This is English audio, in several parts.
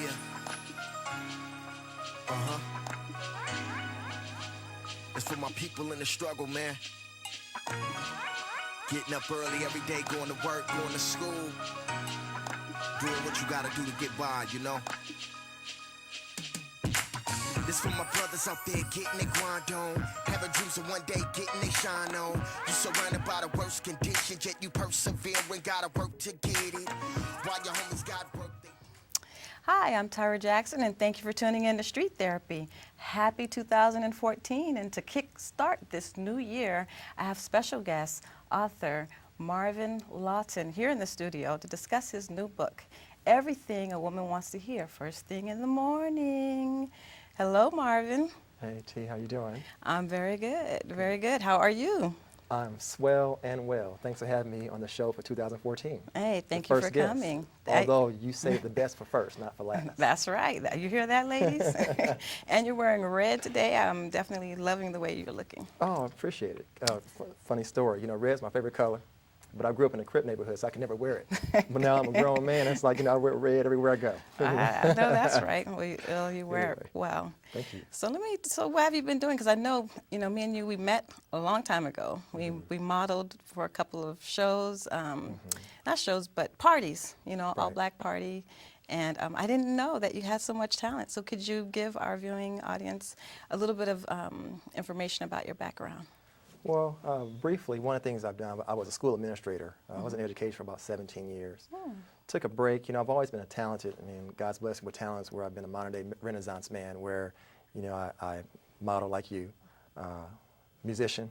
Yeah. Uh-huh. It's for my people in the struggle, man. Getting up early every day, going to work, going to school. Doing what you gotta do to get by, you know? This for my brothers out there getting their grind on. Having dreams of one day getting they shine on. You surrounded by the worst conditions, yet you persevere and gotta work to get it. While your homies got work, they... Hi, I'm Tyra Jackson, and thank you for tuning in to Street Therapy. Happy 2014, and to kickstart this new year, I have special guest, author Marvin Lawton, here in the studio to discuss his new book, Everything a Woman Wants to Hear, First Thing in the Morning. Hello, Marvin. Hey, T, how you doing? I'm very good, very good. How are you? I'm swell and well. Thanks for having me on the show for 2014. Hey, thank you for guest. coming. Although you saved the best for first, not for last. That's right. You hear that, ladies? And you're wearing red today. I'm definitely loving the way you're looking. Oh, I appreciate it. Funny story. You know, red's my favorite color, but I grew up in a Crip neighborhood, so I could never wear it. But now I'm a grown man. It's like, you know, I wear red everywhere I go. I know that's right. Well, you wear it well. Thank you. So what have you been doing? Because I know, me and you, we met a long time ago. We modeled for a couple of shows, not shows, but parties, all black party. And I didn't know that you had so much talent. So could you give our viewing audience a little bit of information about your background? Well, briefly, one of the things I've done, I was a school administrator. I was in education for about 17 years. Took a break. I've always been a talented, God's blessed me with talents where I've been a modern-day Renaissance man where, I model like you, musician,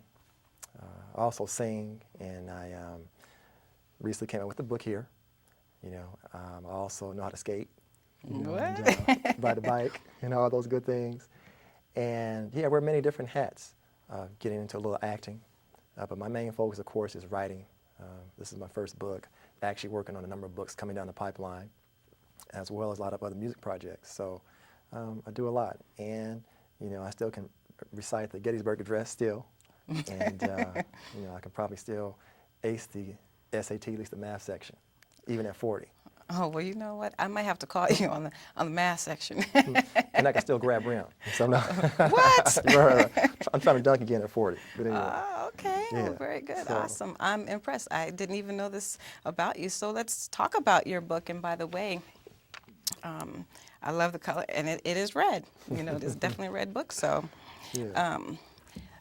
I also sing, and I recently came out with a book here. I also know how to skate, and, ride a bike, all those good things. And yeah, I wear many different hats. Getting into a little acting, but my main focus, of course, is writing. This is my first book, actually working on a number of books coming down the pipeline, as well as a lot of other music projects. So I do a lot, and I still can recite the Gettysburg Address still, and I can probably still ace the SAT, at least the math section, even at 40. Oh, well, you know what? I might have to call you on the math section. And I can still grab rim. So no. What? Right. I'm trying to dunk again at 40. But anyway. Okay. Yeah. Well, very good. So. Awesome. I'm impressed. I didn't even know this about you. So let's talk about your book. And by the way, I love the color, and it is red. It is definitely a red book. So, Yeah.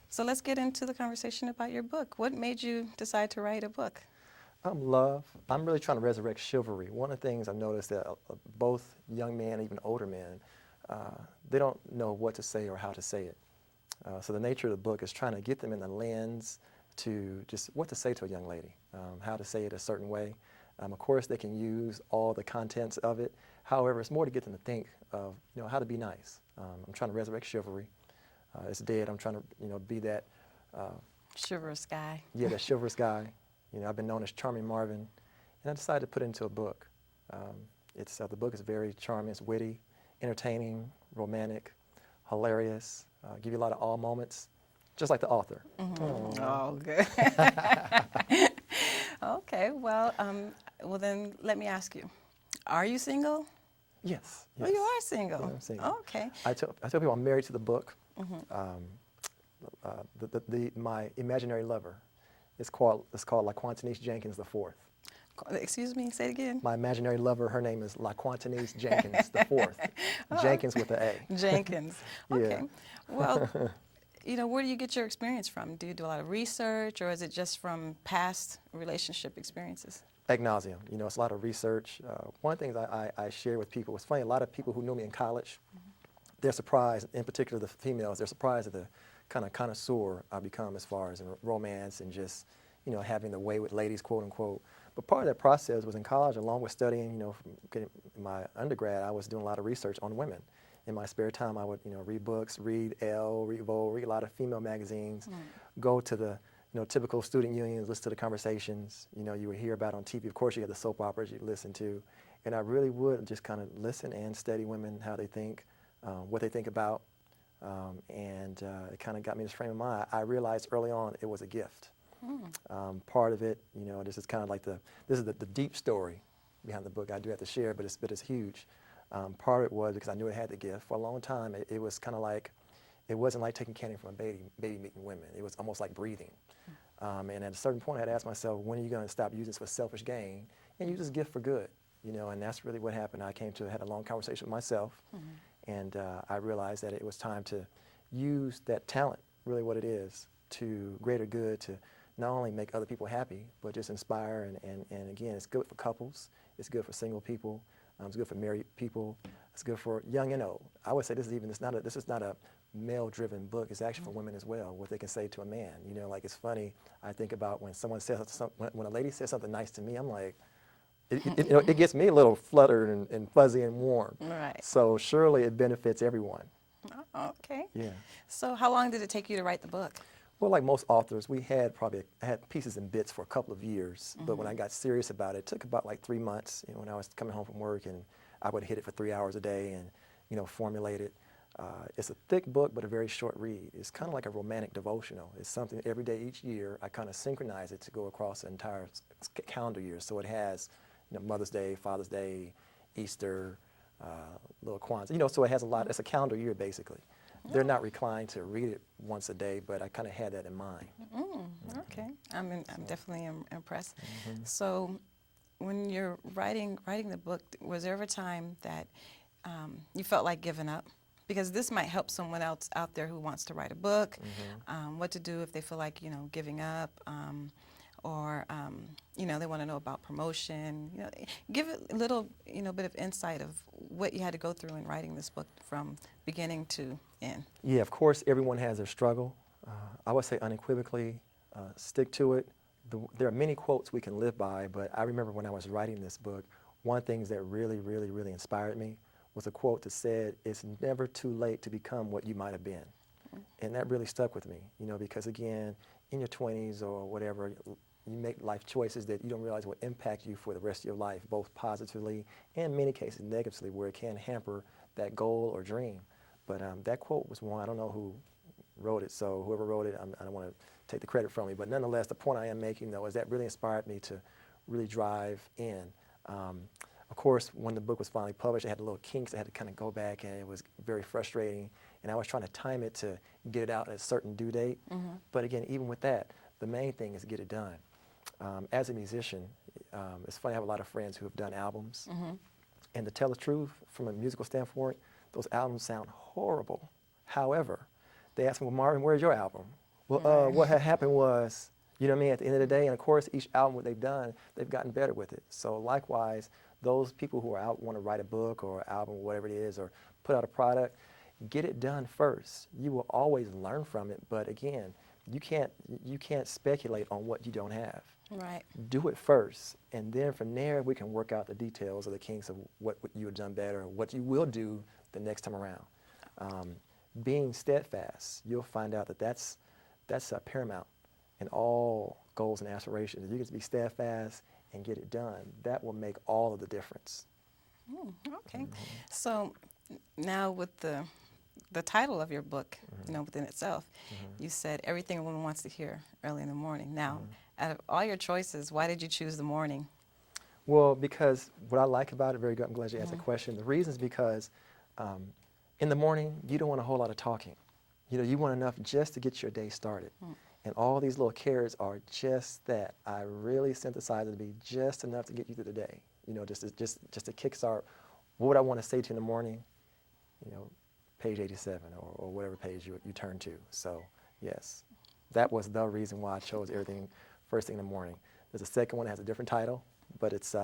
So let's get into the conversation about your book. What made you decide to write a book? Love. I'm really trying to resurrect chivalry. One of the things I've noticed that both young men, even older men, they don't know what to say or how to say it. So the nature of the book is trying to get them in the lens to just what to say to a young lady, how to say it a certain way. Of course, they can use all the contents of it. However, it's more to get them to think of how to be nice. I'm trying to resurrect chivalry. It's dead. I'm trying to be that Chivalrous guy. Yeah, that chivalrous guy. I've been known as Charming Marvin, and I decided to put it into a book. The book is very charming, it's witty, entertaining, romantic, hilarious, give you a lot of awe moments, just like the author. Oh, good. Okay, well, then let me ask you, are you single? Yes. Oh, you are single. Yeah, I'm single. Okay. I tell people I'm married to the book. My imaginary lover. It's called LaQuantanise Jenkins IV. Excuse me, say it again. My imaginary lover, her name is LaQuantanise Jenkins IV. Jenkins with an A. Jenkins. Okay. Yeah. Well, where do you get your experience from? Do you do a lot of research, or is it just from past relationship experiences? Ad nauseum. It's a lot of research. One of the things I share with people, it's funny, a lot of people who knew me in college, they're surprised, in particular the females, they're surprised at the kind of connoisseur I become as far as in romance and just, having the way with ladies, quote unquote. But part of that process was in college, along with studying, from getting my undergrad, I was doing a lot of research on women. In my spare time, I would, read books, read Elle, read Vogue, read a lot of female magazines, go to the, typical student unions, listen to the conversations, you would hear about on TV. Of course, you had the soap operas you listen to. And I really would just kind of listen and study women, how they think, what they think about. It kind of got me in this frame of mind. I realized early on it was a gift. Part of it, this is kind of like this is the deep story behind the book I do have to share, but it's huge. Part of it was because I knew I had the gift. For a long time, it was kind of like, it wasn't like taking candy from a baby meeting women. It was almost like breathing. And at a certain point, I had to ask myself, when are you going to stop using this for selfish gain and use this gift for good? You know, and that's really what happened. I had a long conversation with myself, and I realized that it was time to use that talent, really what it is, to greater good, to not only make other people happy, but just inspire. And again, it's good for couples, it's good for single people, it's good for married people, it's good for young and old. I would say this is not a male-driven book. It's actually for women as well, what they can say to a man. You know, like, it's funny, I think about when someone says when a lady says something nice to me, I'm like, it gets me a little fluttered and fuzzy and warm. Right. So surely it benefits everyone. Oh, okay. Yeah. So how long did it take you to write the book? Well, like most authors, I had pieces and bits for a couple of years, but when I got serious about it, it took about like 3 months. You know, when I was coming home from work, and I would hit it for 3 hours a day and, you know, formulate it. It's a thick book, but a very short read. It's kind of like a romantic devotional. It's something every day each year I kind of synchronize it to go across the entire calendar year. So it has, you know, Mother's Day, Father's Day, Easter, little Kwanzaa. You know, so it has a lot. It's a calendar year basically. They're not reclined to read it once a day, but I kind of had that in mind. Okay, I'm definitely impressed. So, when you're writing the book, was there ever a time that you felt like giving up? Because this might help someone else out there who wants to write a book, what to do if they feel like, you know, giving up, or you know, they want to know about promotion. You know, give it a little, you know, bit of insight of what you had to go through in writing this book from beginning to end. Yeah, of course, everyone has their struggle. I would say unequivocally, stick to it. There are many quotes we can live by, but I remember when I was writing this book, one of the things that really, really, really inspired me was a quote that said, "It's never too late to become what you might have been." And that really stuck with me, you know, because again, in your 20s or whatever, you make life choices that you don't realize will impact you for the rest of your life, both positively and in many cases negatively, where it can hamper that goal or dream. But that quote was one, I don't know who wrote it, so whoever wrote it, I don't want to take the credit from me, but nonetheless, the point I am making, though, is that really inspired me to really drive in. Of course, when the book was finally published, I had little kinks. I had to kind of go back, and it was very frustrating. And I was trying to time it to get it out at a certain due date. But again, even with that, the main thing is to get it done. As a musician, it's funny, I have a lot of friends who have done albums. And to tell the truth, from a musical standpoint, those albums sound horrible. However, they ask me, "Well, Marvin, where's your album?" Well, what had happened was, you know what I mean, at the end of the day, and of course, each album what they've done, they've gotten better with it. So likewise, those people who are out want to write a book or album, whatever it is, or put out a product, get it done first. You will always learn from it, but again, you can't speculate on what you don't have. Right. Do it first, and then from there we can work out the details or the kinks of what you have done better, what you will do the next time around. Being steadfast, you'll find out that that's paramount in all goals and aspirations. If you can be steadfast and get it done, that will make all of the difference. Okay. So now with the title of your book, you know, within itself, you said everything a woman wants to hear early in the morning. Now, out of all your choices, why did you choose the morning? Well, because what I like about it, very good, I'm glad you asked the question. The reason is because in the morning, you don't want a whole lot of talking. You know, you want enough just to get your day started. And all these little carrots are just that. I really synthesize it to be just enough to get you through the day. You know, just to kickstart. What would I want to say to you in the morning? You know, page 87 or whatever page you turn to. So, yes, that was the reason why I chose everything first thing in the morning. There's a second one that has a different title, but it's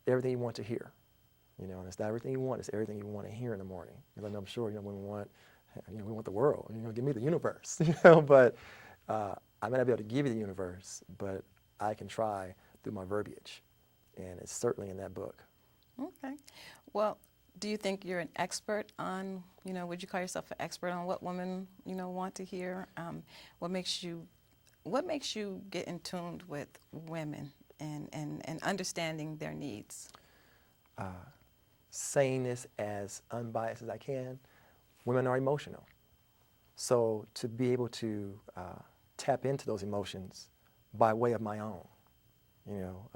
everything you want to hear. You know, and it's not everything you want, it's everything you want to hear in the morning. Because I'm sure, you know, women want, you know, we want the world, you know, give me the universe, you know, but I may not be able to give you the universe, but I can try through my verbiage, and it's certainly in that book. Okay. Well, do you think you're an expert on, you know, would you call yourself an expert on what women, you know, want to hear? What makes you get in tune with women and understanding their needs? Saying this as unbiased as I can, women are emotional. So to be able to tap into those emotions by way of my own, you know,